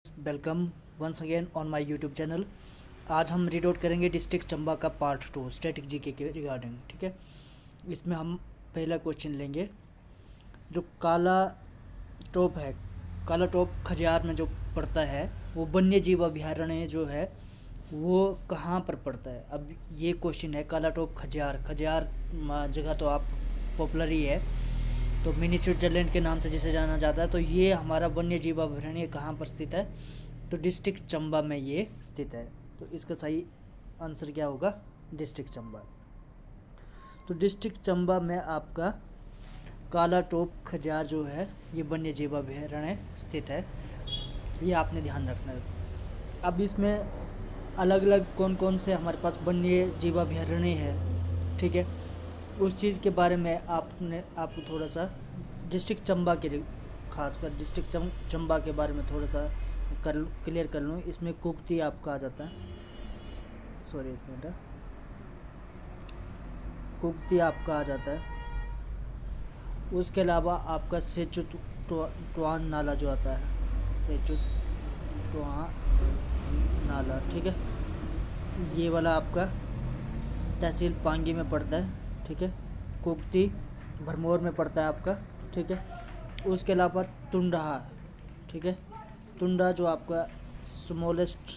Welcome once again on my YouTube channel. आज हम read out करेंगे डिस्ट्रिक्ट चंबा का पार्ट 2 स्टैटिक जीके के रिगार्डिंग। ठीक है, इसमें हम पहला क्वेश्चन लेंगे। जो काला टोप है, काला टोप खजियार में जो पड़ता है वो वन्य जीव अभयारण्य जो है वो कहाँ पर पड़ता है। अब ये क्वेश्चन है, काला टोप खजियार जगह तो आप पॉपुलर ही है, तो मिनी स्विट्जरलैंड के नाम से जिसे जाना जाता है। तो ये हमारा वन्य जीव अभयारण्य कहाँ पर स्थित है, तो डिस्ट्रिक्ट चंबा में ये स्थित है। तो इसका सही आंसर क्या होगा, डिस्ट्रिक्ट चंबा। तो डिस्ट्रिक्ट चंबा में आपका काला टोप खजियार जो है ये वन्य जीव अभयारण्य स्थित है, ये आपने ध्यान रखना है। अब इसमें अलग अलग कौन कौन से हमारे पास वन्य जीव अभयारण्य है, ठीक है, उस चीज़ के बारे में आपको थोड़ा सा डिस्ट्रिक्ट चंबा के खासकर डिस्ट्रिक्ट चंबा के बारे में थोड़ा सा क्लियर कर लूँ। इसमें कुक्ति आपका आ जाता है, सॉरी एक मिनट, कुक्ति आपका आ जाता है। उसके अलावा आपका सेचुटुआन नाला जो आता है, सेचुटुआन नाला, ठीक है, ये वाला आपका तहसील पांगी में पड़ता है। ठीक है, कुक्ति भरमौर में पड़ता है आपका। ठीक है, उसके अलावा तुंडहा, ठीक है, तुंडा जो आपका स्मॉलेस्ट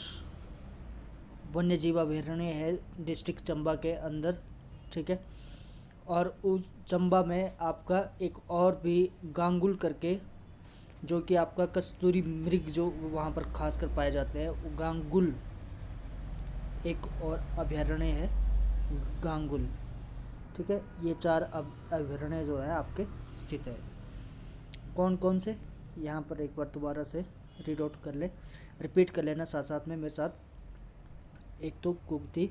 वन्य जीव अभयारण्य है डिस्ट्रिक्ट चंबा के अंदर। ठीक है, और उस चंबा में आपका एक और भी गांगुल करके जो कि आपका कस्तूरी मृग जो वहाँ पर खासकर पाए जाते हैं, वो गांगुल एक और अभयारण्य है, गांगुल। ठीक है, ये 4 अभयारण्य जो है आपके स्थित है। कौन कौन से, यहाँ पर एक बार दोबारा से रीड आउट कर ले, रिपीट कर लेना साथ साथ में मेरे साथ। एक तो कुक्ति,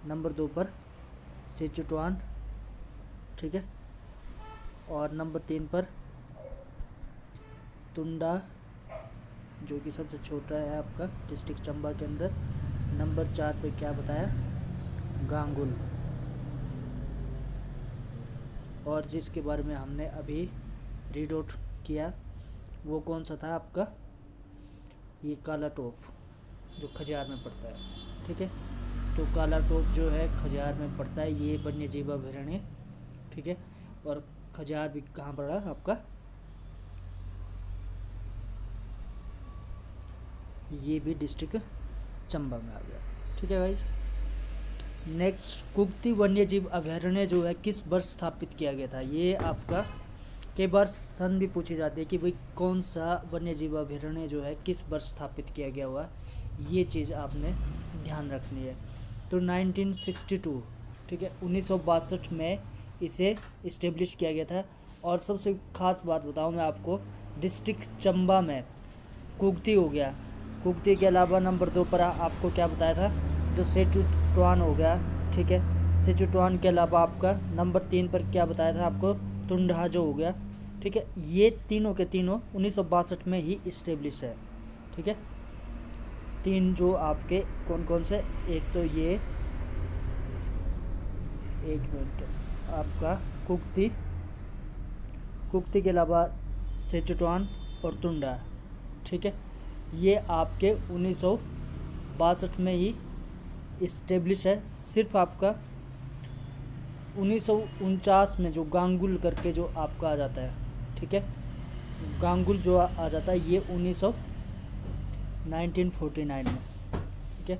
नंबर 2 पर सेचुटुआन, ठीक है, और नंबर 3 पर तुंडा जो कि सबसे छोटा है आपका डिस्ट्रिक्ट चंबा के अंदर। नंबर 4 पे क्या बताया, गांगुल, और जिसके बारे में हमने अभी रीड आउट किया वो कौन सा था आपका, ये काला टोप जो खजियार में पड़ता है। ठीक है, तो काला टोप जो है खजियार में पड़ता है, ये वन्य जीव अभयारण्य। ठीक है, और खजियार भी कहाँ पड़ा आपका, ये भी डिस्ट्रिक्ट चंबा में आ गया। ठीक है गाइस, नेक्स्ट, कुक्ति वन्य जीव अभयारण्य जो है किस वर्ष स्थापित किया गया था। ये आपका कई बार सन भी पूछी जाती है कि भाई कौन सा वन्य जीव अभयारण्य जो है किस वर्ष स्थापित किया गया हुआ, ये चीज़ आपने ध्यान रखनी है। तो 1962, ठीक है, 1962 में इसे इस्टेब्लिश किया गया था। और सबसे खास बात बताऊँ मैं आपको, डिस्ट्रिक्ट चंबा में कुक्ति हो गया, कुक्ति के अलावा नंबर 2 पर आपको क्या बताया था, जो सेचुटुआन हो गया। ठीक है, सेचुटुआन के अलावा आपका नंबर 3 पर क्या बताया था आपको, तुंडहा जो हो गया। ठीक है, ये तीनों के तीनों 1962 में ही इस्टेब्लिश है। ठीक है, 3 जो आपके कौन कौन से, एक तो ये, एक मिनट, आपका कुक्ति, कुक्ति के अलावा सेचुटुआन और तुंडा। ठीक है, ये आपके 1962 में ही इस्टेब्लिश है। सिर्फ आपका 1949 में जो गांगुल करके जो आपका आ जाता है, ठीक है, गांगुल जो आ जाता है ये 1949 में। ठीक है,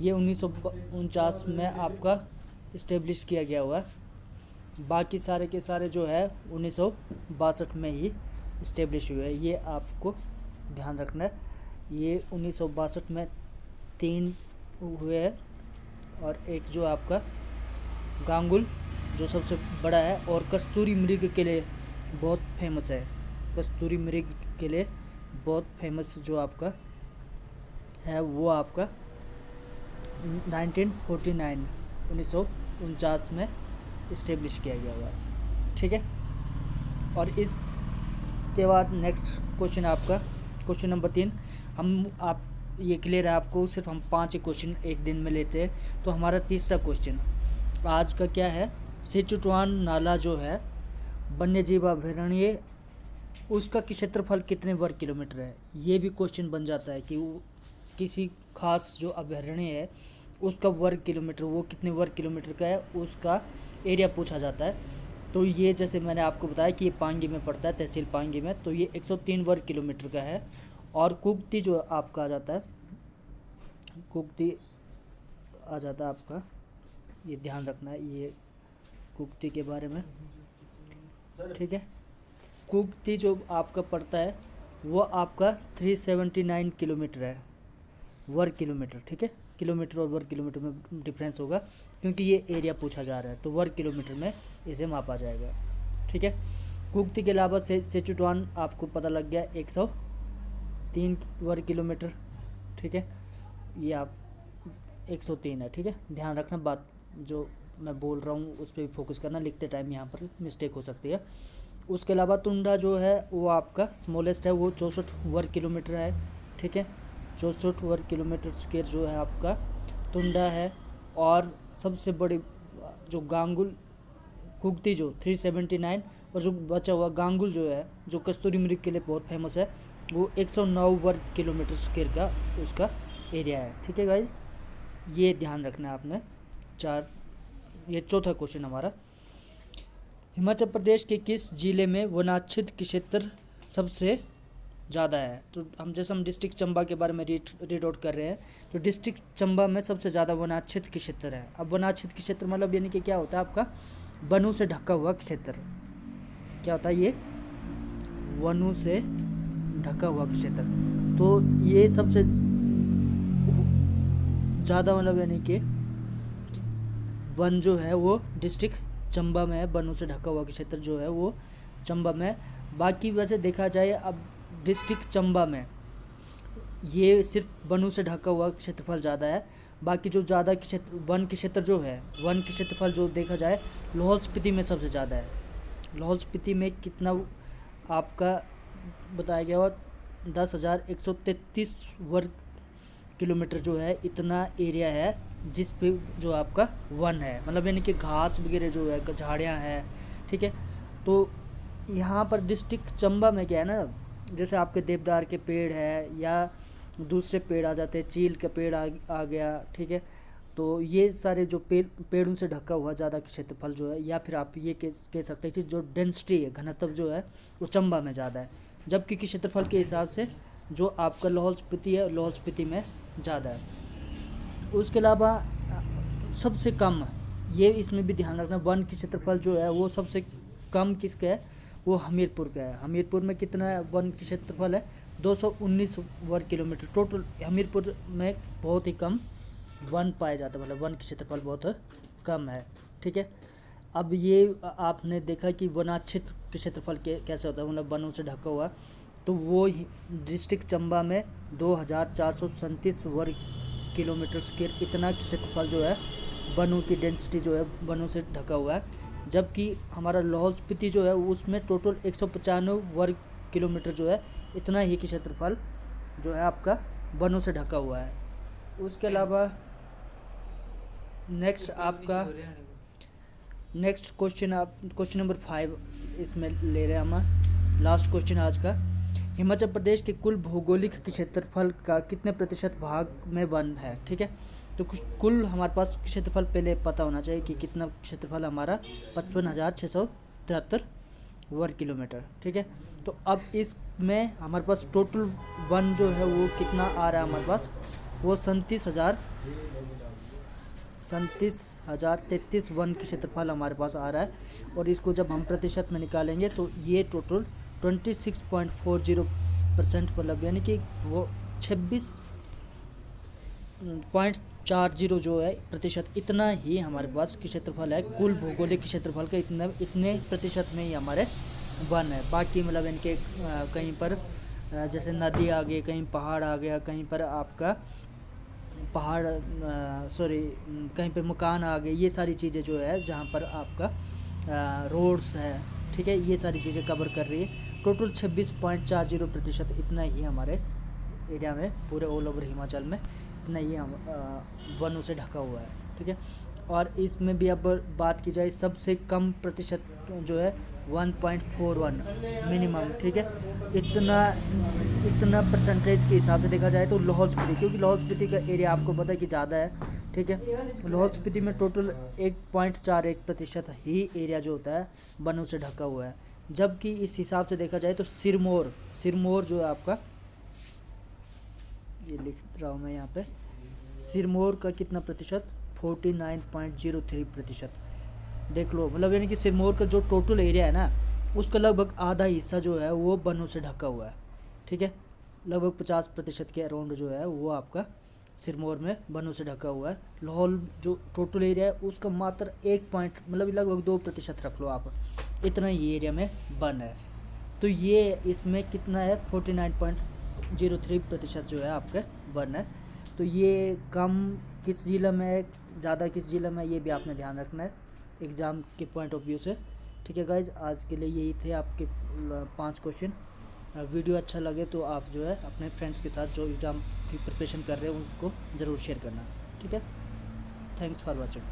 ये 1949 में आपका इस्टेब्लिश किया गया हुआ है। बाकी सारे के सारे जो है 1962 में ही इस्टेब्लिश हुए हैं, ये आपको ध्यान रखना है। ये 1962 में 3 हुए हैं, और एक जो आपका गांगुल जो सबसे बड़ा है, और कस्तूरी मृग के लिए बहुत फेमस है, कस्तूरी मृग के लिए बहुत फेमस जो आपका है वो आपका 1949 में इस्टेब्लिश किया गया हुआ है। ठीक है, और इसके बाद नेक्स्ट क्वेश्चन आपका क्वेश्चन नंबर 3, आप ये क्लियर है आपको, सिर्फ हम 5 ही क्वेश्चन एक दिन में लेते हैं। तो हमारा तीसरा क्वेश्चन आज का क्या है, सेचुटुआन नाला जो है वन्य जीव अभयारण्य उसका क्षेत्रफल कितने वर्ग किलोमीटर है। ये भी क्वेश्चन बन जाता है कि वो किसी खास जो अभयारण्य है उसका वर्ग किलोमीटर, वो कितने वर्ग किलोमीटर का है, उसका एरिया पूछा जाता है। तो ये जैसे मैंने आपको बताया कि ये पांगी में पड़ता है, तहसील पांगी में, तो ये 103 वर्ग किलोमीटर का है। और कुगती जो आपका आ जाता है, कुगती आ जाता है आपका, ये ध्यान रखना है ये कुगती के बारे में, ठीक है। कुगती जो आपका पड़ता है वो आपका 379 किलोमीटर है, वर्ग किलोमीटर, ठीक है। किलोमीटर और वर्ग किलोमीटर में डिफरेंस होगा क्योंकि ये एरिया पूछा जा रहा है, तो वर्ग किलोमीटर में इसे मापा जाएगा, ठीक है। कुगती के अलावा सेचुटवान आपको पता लग गया 103 वर्ग किलोमीटर, ठीक है। ये आप 103 है, ठीक है। ध्यान रखना, बात जो मैं बोल रहा हूँ उस पर भी फोकस करना, लिखते टाइम यहाँ पर मिस्टेक हो सकती है। उसके अलावा तुंडा जो है वो आपका स्मॉलेस्ट है, वो 64 वर्ग किलोमीटर है, ठीक है। 64 वर्ग किलोमीटर स्क्वायर जो है आपका तुंडा है। और सबसे बड़ी जो गांगुल कुगती जो 379, और जो बचा हुआ गांगुल जो है, जो कस्तूरी मृग के लिए बहुत फेमस है, वो 109 वर्ग किलोमीटर स्क्वायर का उसका एरिया है, ठीक है गाइस। ये ध्यान रखना है आपने। ये चौथा क्वेश्चन हमारा, हिमाचल प्रदेश के किस जिले में वनाच्छिद्र क्षेत्र सबसे ज़्यादा है। तो हम डिस्ट्रिक्ट चंबा के बारे में रीड आउट कर रहे हैं, तो डिस्ट्रिक्ट चंबा में सबसे ज़्यादा वनाच्छिद्र क्षेत्र है। अब वनाच्छिद्र क्षेत्र मतलब यानी कि क्या होता है, आपका वनों से ढका हुआ क्षेत्र। क्या होता है ये, वनों से ढका हुआ क्षेत्र। तो ये सबसे ज़्यादा मतलब यानी कि वन जो है वो डिस्ट्रिक्ट चंबा में है, वनों से ढका हुआ क्षेत्र जो है वो चंबा में। बाकी वैसे देखा जाए अब डिस्ट्रिक्ट चंबा में ये सिर्फ वनों से ढका हुआ क्षेत्रफल ज़्यादा है। बाकी जो ज़्यादा वन क्षेत्र जो है, वन के क्षेत्रफल जो देखा जाए लाहौल स्पीति में सबसे ज़्यादा है। लाहौल स्पीति में कितना आपका बताया गया हुआ 10,133 वर्ग किलोमीटर जो है, इतना एरिया है जिस पे जो आपका वन है, मतलब यानी कि घास वगैरह जो है, झाड़ियाँ हैं, ठीक है। तो यहाँ पर डिस्ट्रिक्ट चंबा में क्या है ना, जैसे आपके देवदार के पेड़ है या दूसरे पेड़ आ जाते हैं, चील का पेड़ आ गया, ठीक है। तो ये सारे जो पेड़ों से ढका हुआ ज़्यादा क्षेत्रफल जो है, या फिर आप ये कह सकते हैं कि जो डेंसिटी है, घनत्व जो है वो चंबा में ज़्यादा है, जबकि क्षेत्रफल के हिसाब से जो आपका लाहौल स्पीति है, लाहौल स्पीति में ज़्यादा है। उसके अलावा सबसे कम, ये इसमें भी ध्यान रखना, वन की क्षेत्रफल जो है वो सबसे कम किसका है, वो हमीरपुर का है। हमीरपुर में कितना है वन की क्षेत्रफल है, 219 वर्ग किलोमीटर टोटल। हमीरपुर में बहुत ही कम वन पाया जाता है, मतलब वन की क्षेत्रफल बहुत कम है, ठीक है। अब ये आपने देखा कि वनाच्छिद्र क्षेत्रफल कैसे होता है, मतलब वनों से ढका हुआ, तो वो डिस्ट्रिक्ट चंबा में 2,437 वर्ग किलोमीटर स्क्वायर इतना क्षेत्रफल जो है वनों की डेंसिटी जो है वनों से ढका हुआ है। जबकि हमारा लाहौल स्पीति जो है उसमें टोटल 195 वर्ग किलोमीटर जो है इतना ही क्षेत्रफल जो है आपका वनों से ढका हुआ है। उसके अलावा नेक्स्ट क्वेश्चन क्वेश्चन नंबर 5 इसमें ले रहे हैं हम, लास्ट क्वेश्चन आज का। हिमाचल प्रदेश के कुल भौगोलिक क्षेत्रफल का कितने प्रतिशत भाग में वन है, ठीक है। तो कुल हमारे पास क्षेत्रफल पहले पता होना चाहिए कि कितना क्षेत्रफल हमारा 55,673 वर्ग किलोमीटर, ठीक है। तो अब इसमें हमारे पास टोटल वन जो है वो कितना आ रहा है हमारे पास, वो 37,033 वन की क्षेत्रफल हमारे पास आ रहा है। और इसको जब हम प्रतिशत में निकालेंगे तो ये टोटल 26.40% मतलब यानी कि वो 26.40 जो है प्रतिशत, इतना ही हमारे पास क्षेत्रफल है कुल भौगोलिक क्षेत्रफल का, इतने प्रतिशत में ही हमारे वन है। बाकी मतलब इनके कहीं पर जैसे नदी आ गई, कहीं पहाड़ आ गया, कहीं पर आपका कहीं पर मकान आ गए, ये सारी चीज़ें जो है जहाँ पर आपका रोड्स है, ठीक है, ये सारी चीज़ें कवर कर रही है। टोटल 26.40% इतना ही हमारे एरिया में, पूरे ऑल ओवर हिमाचल में इतना ही हम वनों से ढका हुआ है, ठीक है। और इसमें भी अब बात की जाए सबसे कम प्रतिशत जो है 1.41 मिनिमम, ठीक है। इतना परसेंटेज के हिसाब से देखा जाए तो लाहौल स्पीति, क्योंकि लाहौल स्पीति का एरिया आपको पता है कि ज़्यादा है, ठीक है। लाहौल स्पीति में टोटल 1.41% ही एरिया जो होता है वनों से ढका हुआ है, जबकि इस हिसाब से देखा जाए तो सिरमौर जो है आपका, ये लिख रहा हूँ मैं यहाँ पे, सिरमौर का कितना प्रतिशत, 49.03%। देख लो, मतलब यानी कि सिरमौर का जो टोटल एरिया है ना, उसका लगभग आधा हिस्सा जो है वो वनों से ढका हुआ है, ठीक है। लगभग 50% के अराउंड जो है वो आपका सिरमौर में वनों से ढका हुआ है। लाहौल जो टोटल एरिया है उसका मात्र 1 मतलब लगभग 2% रख लो आप, इतना ही एरिया में वन है। तो ये इसमें कितना है, 49.03% जो है आपके वन है। तो ये कम किस ज़िला में है, ज़्यादा किस ज़िला में, ये भी आपने ध्यान रखना है एग्ज़ाम के पॉइंट ऑफ व्यू से, ठीक है गाइज। आज के लिए यही थे आपके 5 क्वेश्चन। वीडियो अच्छा लगे तो आप जो है अपने फ्रेंड्स के साथ जो एग्ज़ाम की प्रिपरेशन कर रहे हैं उनको ज़रूर शेयर करना, ठीक है। Thanks for watching.